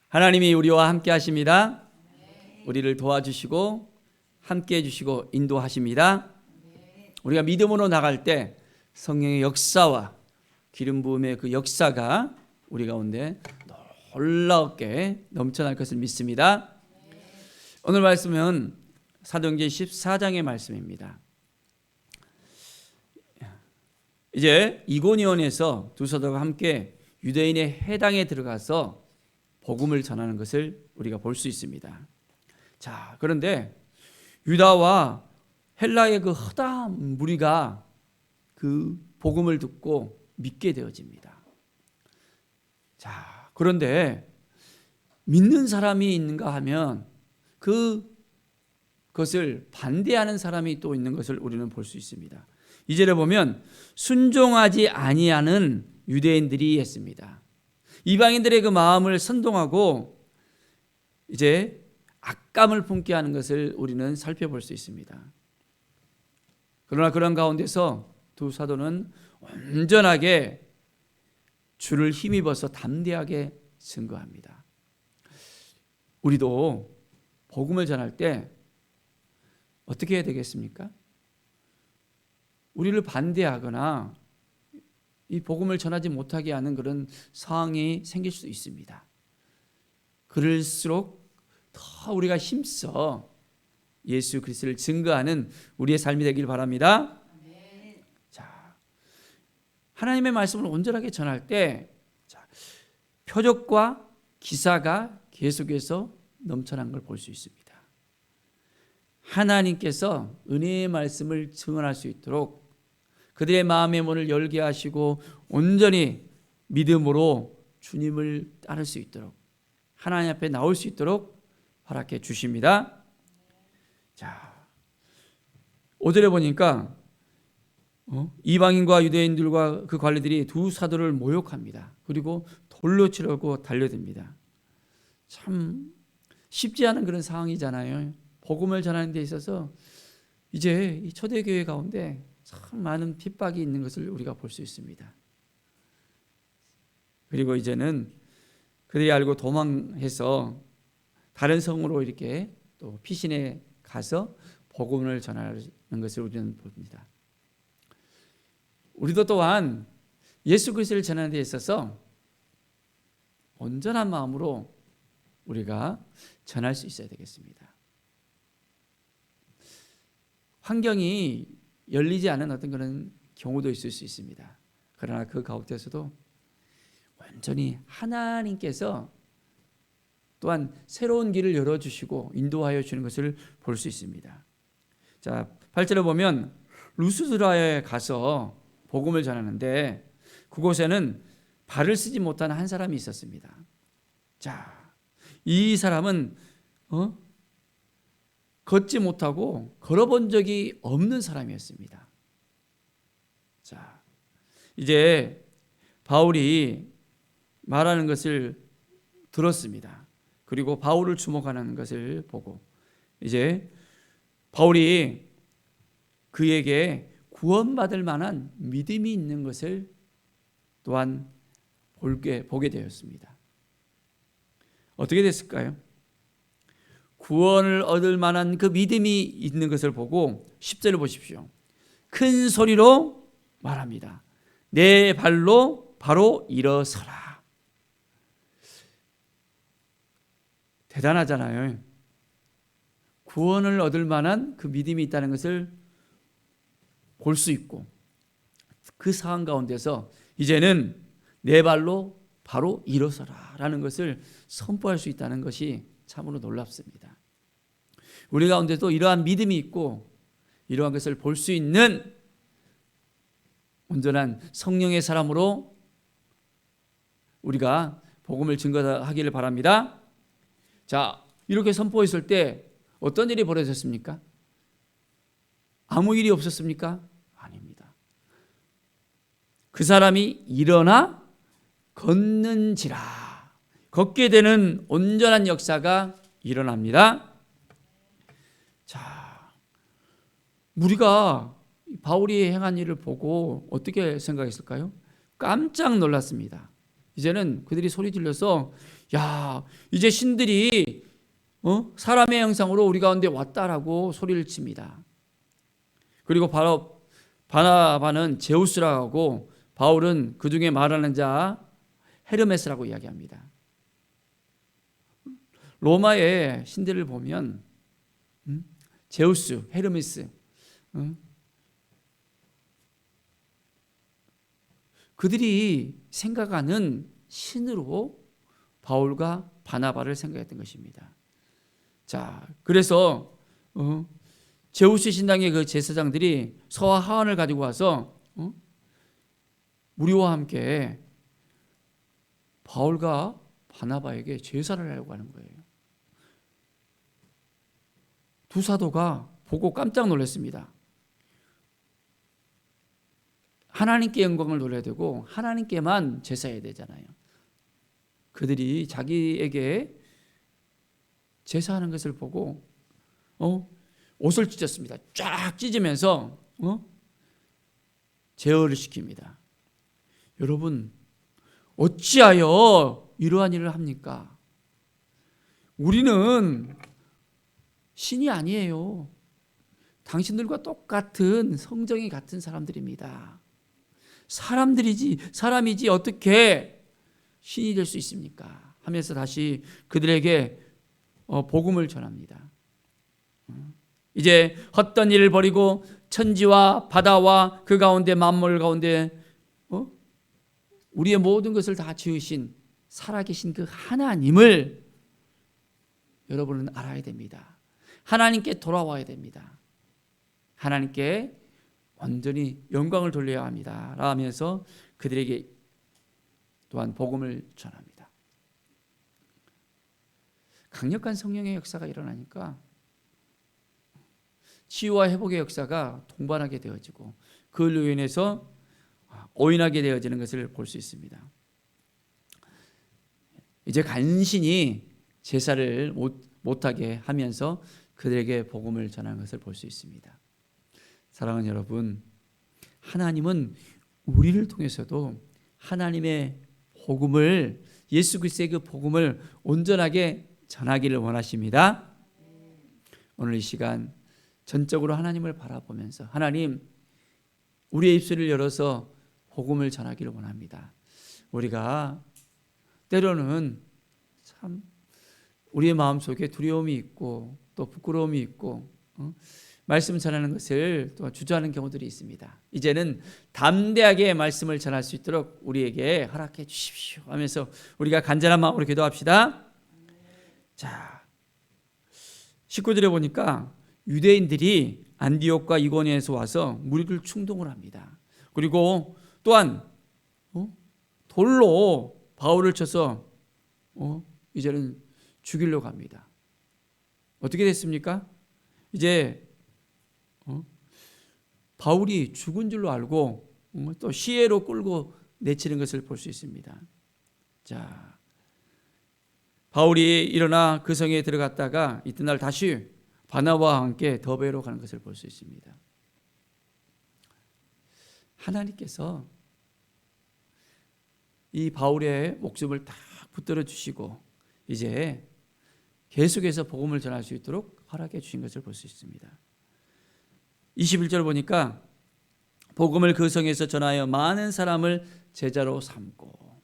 하나님이 우리와 함께 하십니다. 우리를 도와주시고 함께 해주시고 인도하십니다. 우리가 믿음으로 나갈 때 성령의 역사와 기름 부음의 그 역사가 우리 가운데 놀랍게 넘쳐날 것을 믿습니다. 오늘 말씀은 사도행전 14장의 말씀입니다. 이제 이고니온에서 두 사도가 함께 유대인의 회당에 들어가서 복음을 전하는 것을 우리가 볼 수 있습니다. 자, 그런데 유다와 헬라의 그 허다한 무리가 그 복음을 듣고 믿게 되어집니다. 자, 그런데 믿는 사람이 있는가 하면 그것을 반대하는 사람이 또 있는 것을 우리는 볼 수 있습니다. 2절에 보면 순종하지 아니하는 유대인들이 했습니다. 이방인들의 그 마음을 선동하고 이제 악감을 품게 하는 것을 우리는 살펴볼 수 있습니다. 그러나 그런 가운데서 두 사도는 온전하게 주를 힘입어서 담대하게 증거합니다. 우리도 복음을 전할 때 어떻게 해야 되겠습니까? 우리를 반대하거나 이 복음을 전하지 못하게 하는 그런 상황이 생길 수 있습니다. 그럴수록 더 우리가 힘써 예수 그리스도를 증거하는 우리의 삶이 되길 바랍니다. 자, 하나님의 말씀을 온전하게 전할 때 표적과 기사가 계속해서 넘쳐난 걸 볼 수 있습니다. 하나님께서 은혜의 말씀을 증언할 수 있도록 그들의 마음의 문을 열게 하시고 온전히 믿음으로 주님을 따를 수 있도록 하나님 앞에 나올 수 있도록 허락해 주십니다. 자, 5절에 보니까 이방인과 유대인들과 그 관리들이 두 사도를 모욕합니다. 그리고 돌로 치려고 달려듭니다. 참 쉽지 않은 그런 상황이잖아요. 복음을 전하는 데 있어서 이제 이 초대교회 가운데 참 많은 핍박이 있는 것을 우리가 볼 수 있습니다. 그리고 이제는 그들이 알고 도망해서 다른 성으로 이렇게 또 피신해 가서 복음을 전하는 것을 우리는 봅니다. 우리도 또한 예수 그리스도를 전하는 데 있어서 온전한 마음으로 우리가 전할 수 있어야 되겠습니다. 환경이 열리지 않은 어떤 그런 경우도 있을 수 있습니다. 그러나 그 가운데서도 완전히 하나님께서 또한 새로운 길을 열어주시고 인도하여 주는 것을 볼 수 있습니다. 자, 8절에 보면 루스드라에 가서 복음을 전하는데 그곳에는 발을 쓰지 못하는 한 사람이 있었습니다. 자, 이 사람은 걷지 못하고 걸어본 적이 없는 사람이었습니다. 자, 이제 바울이 말하는 것을 들었습니다. 그리고 바울을 주목하는 것을 보고 이제 바울이 그에게 구원받을 만한 믿음이 있는 것을 또한 보게 되었습니다. 어떻게 됐을까요? 구원을 얻을 만한 그 믿음이 있는 것을 보고 10절을 보십시오. 큰 소리로 말합니다. 내 발로 바로 일어서라. 대단하잖아요. 구원을 얻을 만한 그 믿음이 있다는 것을 볼 수 있고 그 상황 가운데서 이제는 내 발로 바로 일어서라 라는 것을 선포할 수 있다는 것이 참으로 놀랍습니다. 우리 가운데도 이러한 믿음이 있고 이러한 것을 볼 수 있는 온전한 성령의 사람으로 우리가 복음을 증거하기를 바랍니다. 자, 이렇게 선포했을 때 어떤 일이 벌어졌습니까? 아무 일이 없었습니까? 아닙니다. 그 사람이 일어나 걷는지라. 걷게 되는 온전한 역사가 일어납니다. 자, 우리가 바울이 행한 일을 보고 어떻게 생각했을까요? 깜짝 놀랐습니다. 이제는 그들이 소리 질러서 야, 이제 신들이 사람의 형상으로 우리 가운데 왔다라고 소리를 칩니다. 그리고 바로 바나바는 제우스라고 하고 바울은 그 중에 말하는 자 헤르메스라고 이야기합니다. 로마의 신들을 보면 제우스, 헤르메스, 그들이 생각하는 신으로 바울과 바나바를 생각했던 것입니다. 자, 그래서 제우스 신당의 그 제사장들이 서와 하원을 가지고 와서 우리와 함께 바울과 바나바에게 제사를 하려고 하는 거예요. 두 사도가 보고 깜짝 놀랐습니다. 하나님께 영광을 돌려야 되고 하나님께만 제사해야 되잖아요. 그들이 자기에게 제사하는 것을 보고 옷을 찢었습니다. 쫙 찢으면서 제어를 시킵니다. 여러분, 어찌하여 이러한 일을 합니까? 우리는 신이 아니에요. 당신들과 똑같은 성정이 같은 사람들입니다. 사람이지 어떻게 신이 될 수 있습니까? 하면서 다시 그들에게 복음을 전합니다. 이제 헛된 일을 버리고 천지와 바다와 그 가운데 만물 가운데 우리의 모든 것을 다 지으신 살아계신 그 하나님을 여러분은 알아야 됩니다. 하나님께 돌아와야 됩니다. 하나님께 완전히 영광을 돌려야 합니다. 라면서 그들에게 또한 복음을 전합니다. 강력한 성령의 역사가 일어나니까 치유와 회복의 역사가 동반하게 되어지고 그걸로 인해서 오인하게 되어지는 것을 볼 수 있습니다. 이제 간신히 제사를 못하게 하면서 그들에게 복음을 전하는 것을 볼 수 있습니다. 사랑하는 여러분, 하나님은 우리를 통해서도 하나님의 복음을, 예수 그리스도의 그 복음을 온전하게 전하기를 원하십니다. 오늘 이 시간 전적으로 하나님을 바라보면서 하나님, 우리의 입술을 열어서 복음을 전하기를 원합니다. 우리가 때로는 참 우리의 마음속에 두려움이 있고 또 부끄러움이 있고 말씀 전하는 것을 또 주저하는 경우들이 있습니다. 이제는 담대하게 말씀을 전할 수 있도록 우리에게 허락해 주십시오 하면서 우리가 간절한 마음으로 기도합시다. 자, 19절에 보니까 유대인들이 안디옥과 이고니온에서 와서 무리를 충동을 합니다. 그리고 또한 돌로 바울을 쳐서 이제는 죽이려고 합니다. 어떻게 됐습니까? 이제 바울이 죽은 줄로 알고 또 시해로 끌고 내치는 것을 볼 수 있습니다. 자, 바울이 일어나 그 성에 들어갔다가 이튿날 다시 바나바와 함께 더베로 가는 것을 볼 수 있습니다. 하나님께서 이 바울의 목숨을 다 붙들어 주시고 이제 계속해서 복음을 전할 수 있도록 허락해 주신 것을 볼 수 있습니다. 21절 보니까 복음을 그 성에서 전하여 많은 사람을 제자로 삼고,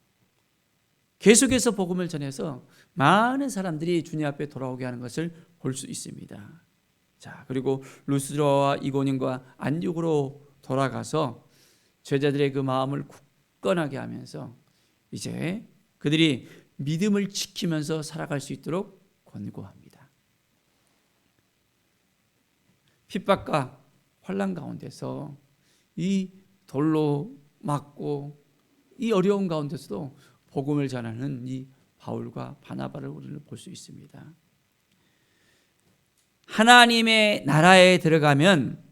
계속해서 복음을 전해서 많은 사람들이 주님 앞에 돌아오게 하는 것을 볼 수 있습니다. 자, 그리고 루스드라와 이고니온과 안디옥으로 돌아가서 제자들의 그 마음을 굳건하게 하면서 이제 그들이 믿음을 지키면서 살아갈 수 있도록 권고합니다. 핍박과 환난 가운데서 이 돌로 맞고 이 어려운 가운데서도 복음을 전하는 이 바울과 바나바를 우리는 볼 수 있습니다. 하나님의 나라에 들어가려면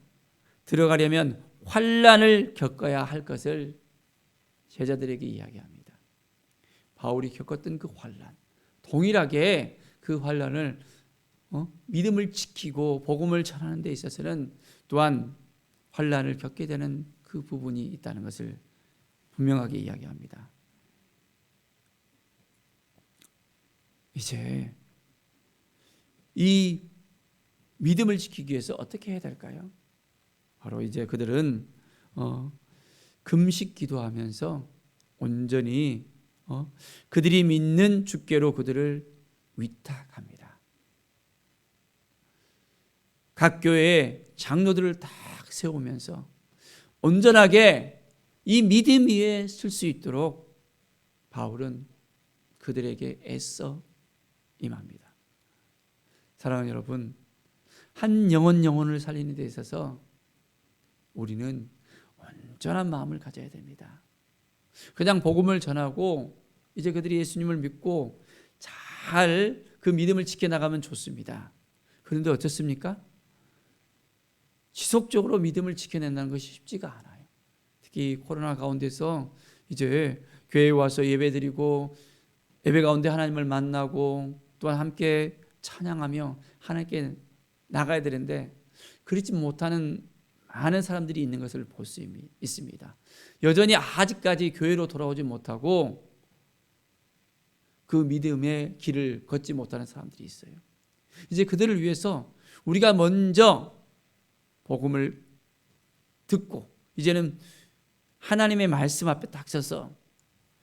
환난을 겪어야 할 것을 제자들에게 이야기합니다. 바울이 겪었던 그 환난, 동일하게 그 환난을 믿음을 지키고 복음을 전하는 데 있어서는 또한 환난을 겪게 되는 그 부분이 있다는 것을 분명하게 이야기합니다. 이제 이 믿음을 지키기 위해서 어떻게 해야 될까요? 바로 이제 그들은 금식 기도하면서 온전히 그들이 믿는 주께로 그들을 위탁합니다. 각 교회에 장로들을 딱 세우면서 온전하게 이 믿음 위에 설 수 있도록 바울은 그들에게 애써 임합니다. 사랑하는 여러분, 한 영혼을 살리는 데 있어서 우리는 온전한 마음을 가져야 됩니다. 그냥 복음을 전하고 이제 그들이 예수님을 믿고 잘 그 믿음을 지켜나가면 좋습니다. 그런데 어떻습니까? 지속적으로 믿음을 지켜낸다는 것이 쉽지가 않아요. 특히 코로나 가운데서 이제 교회에 와서 예배드리고 예배 가운데 하나님을 만나고 또한 함께 찬양하며 하나님께 나가야 되는데 그렇지 못하는 많은 사람들이 있는 것을 볼 수 있습니다. 여전히 아직까지 교회로 돌아오지 못하고 그 믿음의 길을 걷지 못하는 사람들이 있어요. 이제 그들을 위해서 우리가 먼저 복음을 듣고 이제는 하나님의 말씀 앞에 딱 서서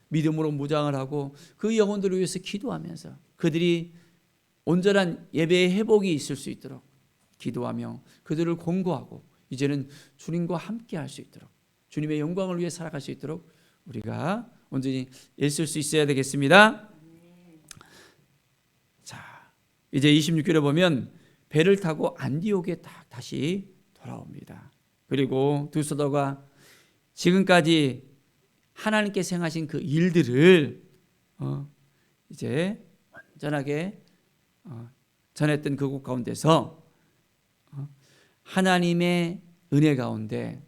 믿음으로 무장을 하고 그 영혼들을 위해서 기도하면서 그들이 온전한 예배의 회복이 있을 수 있도록 기도하며 그들을 권고하고 이제는 주님과 함께 할 수 있도록 주님의 영광을 위해 살아갈 수 있도록 우리가 온전히 애쓸 수 있어야 되겠습니다. 자, 이제 26절에 보면 배를 타고 안디옥에 딱 다시 돌아옵니다. 그리고 두 사도가 지금까지 하나님께서 행하신 그 일들을 이제 완전하게 전했던 그곳 가운데서 하나님의 은혜 가운데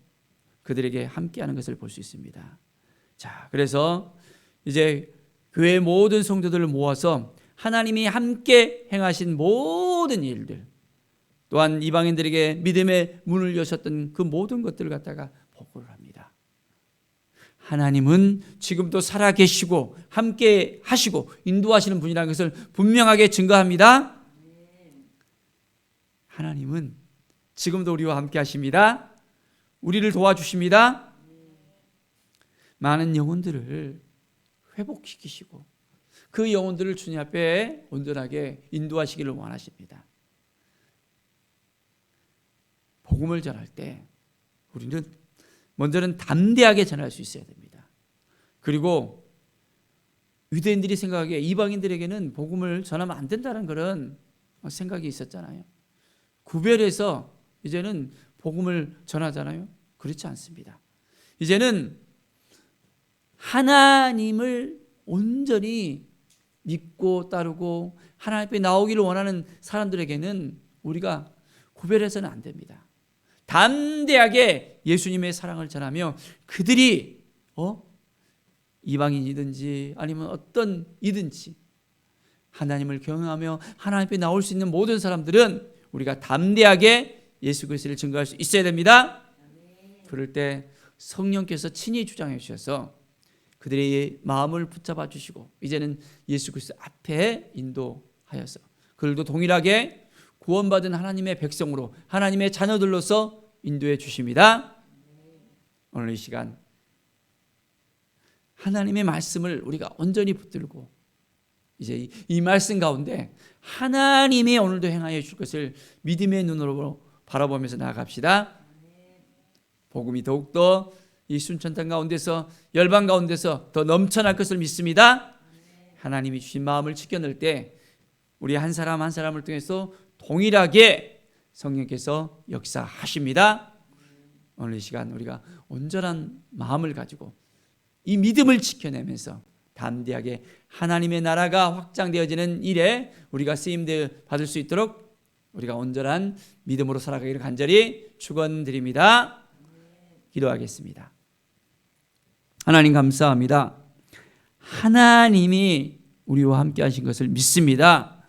그들에게 함께하는 것을 볼 수 있습니다. 자, 그래서 이제 교회 모든 성도들을 모아서 하나님이 함께 행하신 모든 일들, 또한 이방인들에게 믿음의 문을 여셨던 그 모든 것들을 갖다가 보고를 합니다. 하나님은 지금도 살아계시고 함께 하시고 인도하시는 분이라는 것을 분명하게 증거합니다. 하나님은 지금도 우리와 함께 하십니다. 우리를 도와주십니다. 많은 영혼들을 회복시키시고 그 영혼들을 주님 앞에 온전하게 인도하시기를 원하십니다. 복음을 전할 때 우리는 먼저는 담대하게 전할 수 있어야 됩니다. 그리고 유대인들이 생각하기에 이방인들에게는 복음을 전하면 안 된다는 그런 생각이 있었잖아요. 구별해서 이제는 복음을 전하잖아요. 그렇지 않습니다. 이제는 하나님을 온전히 믿고 따르고 하나님 앞에 나오기를 원하는 사람들에게는 우리가 구별해서는 안 됩니다. 담대하게 예수님의 사랑을 전하며 그들이 이방인이든지 아니면 어떤 이든지 하나님을 경외하며 하나님 앞에 나올 수 있는 모든 사람들은 우리가 담대하게 예수 그리스도를 증거할 수 있어야 됩니다. 그럴 때 성령께서 친히 주장해 주셔서 그들의 마음을 붙잡아 주시고 이제는 예수 그리스도 앞에 인도하여서 그들도 동일하게 구원받은 하나님의 백성으로 하나님의 자녀들로서 인도해 주십니다. 오늘 이 시간 하나님의 말씀을 우리가 온전히 붙들고 이제 이 말씀 가운데 하나님이 오늘도 행하여 줄 것을 믿음의 눈으로 바라보면서 나아갑시다. 복음이 더욱더 이 순천 땅 가운데서 열방 가운데서 더 넘쳐날 것을 믿습니다. 하나님이 주신 마음을 지켜낼 때 우리 한 사람 한 사람을 통해서 동일하게 성령께서 역사하십니다. 오늘 이 시간 우리가 온전한 마음을 가지고 이 믿음을 지켜내면서 담대하게 하나님의 나라가 확장되어지는 일에 우리가 쓰임 받을 수 있도록 우리가 온전한 믿음으로 살아가기를 간절히 축원드립니다. 기도하겠습니다. 하나님 감사합니다. 하나님이 우리와 함께 하신 것을 믿습니다.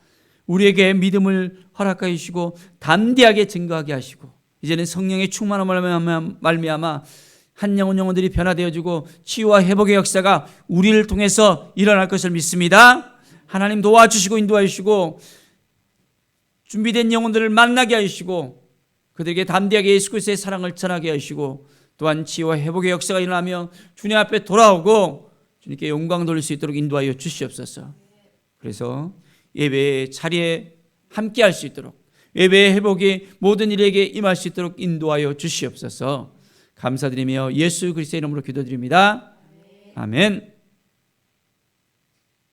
우리에게 믿음을 허락하여 주시고 담대하게 증거하게 하시고 이제는 성령의 충만함을 말미암아 한 영혼들이 변화되어지고 치유와 회복의 역사가 우리를 통해서 일어날 것을 믿습니다. 하나님 도와주시고 인도하여 주시고 준비된 영혼들을 만나게 하시고 그들에게 담대하게 예수 그리스도의 사랑을 전하게 하시고 또한 치유와 회복의 역사가 일어나며 주님 앞에 돌아오고 주님께 영광 돌릴 수 있도록 인도하여 주시옵소서. 그래서 예배의 자리에 함께 할 수 있도록 예배의 회복이 모든 일에게 임할 수 있도록 인도하여 주시옵소서. 감사드리며 예수 그리스도의 이름으로 기도드립니다. 아멘.